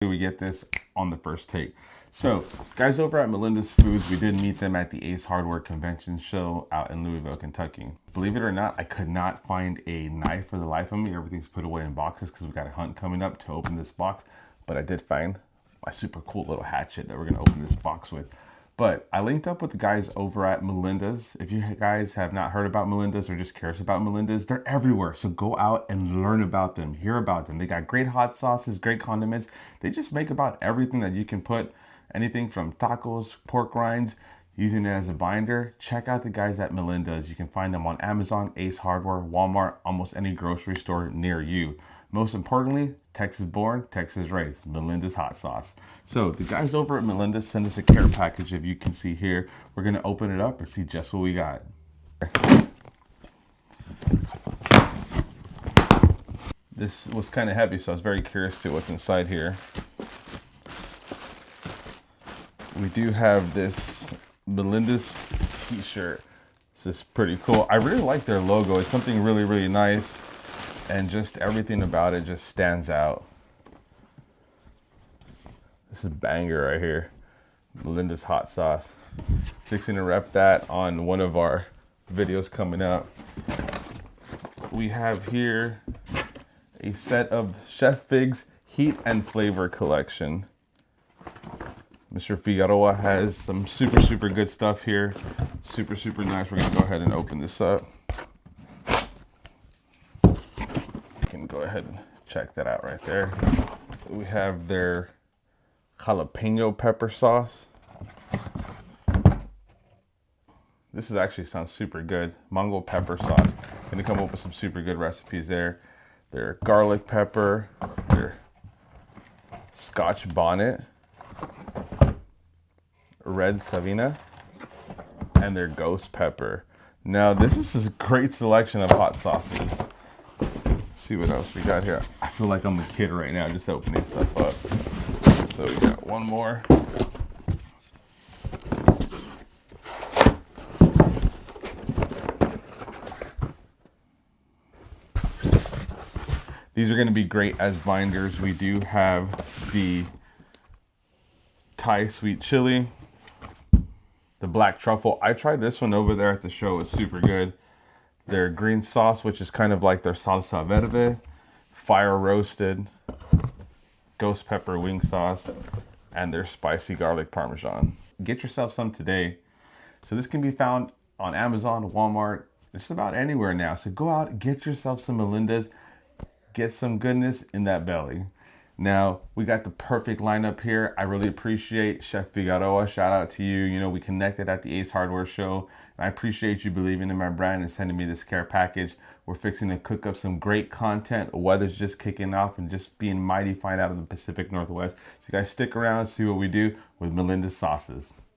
We get this on the first take. So, guys over at Melinda's Foods, we did meet them at the Ace Hardware Convention show out in Louisville, Kentucky. Believe it or not, I could not find a knife for the life of me. Everything's put away in boxes because we got a hunt coming up to open this box. But I did find my super cool little hatchet that we're going to open this box with. But I linked up with the guys over at Melinda's. If you guys have not heard about Melinda's or just curious about Melinda's, they're everywhere. So go out and learn about them, hear about them. They got great hot sauces, great condiments. They just make about everything that you can put, anything from tacos, pork rinds, using it as a binder. Check out the guys at Melinda's. You can find them on Amazon, Ace Hardware, Walmart, almost any grocery store near you. Most importantly, Texas born, Texas raised, Melinda's hot sauce. So the guys over at Melinda's sent us a care package, if you can see here. We're gonna open it up and see just what we got. This was kind of heavy, so I was very curious to what's inside here. We do have this Melinda's t-shirt. This is pretty cool. I really like their logo. It's something really, really nice. And just everything about it just stands out. This is a banger right here. Melinda's hot sauce. Fixing to rep that on one of our videos coming up. We have here a set of Chef Fig's Heat and Flavor collection. Mr. Figueroa has some super, super good stuff here. Super, super nice. We're gonna go ahead and open this up. Go ahead and check that out right there. We have their jalapeno pepper sauce. This is actually sounds super good. Mango pepper sauce. Gonna come up with some super good recipes there. Their garlic pepper, their Scotch bonnet, red Savina, and their ghost pepper. Now this is a great selection of hot sauces. See what else we got here. I feel like I'm a kid right now just opening stuff up. So we got one more. These are going to be great as binders. We do have the Thai sweet chili, the black truffle. I tried this one over there at the show. It's super good. Their green sauce, which is kind of like their salsa verde, fire roasted, ghost pepper wing sauce, and their spicy garlic parmesan. Get yourself some today. So this can be found on Amazon, Walmart, just about anywhere now. So go out, get yourself some Melinda's, get some goodness in that belly. Now, we got the perfect lineup here. I really appreciate Chef Figueroa. Shout out to you. You know, we connected at the Ace Hardware show. And I appreciate you believing in my brand and sending me this care package. We're fixing to cook up some great content. Weather's just kicking off and just being mighty fine out of the Pacific Northwest. So you guys stick around, see what we do with Melinda's sauces.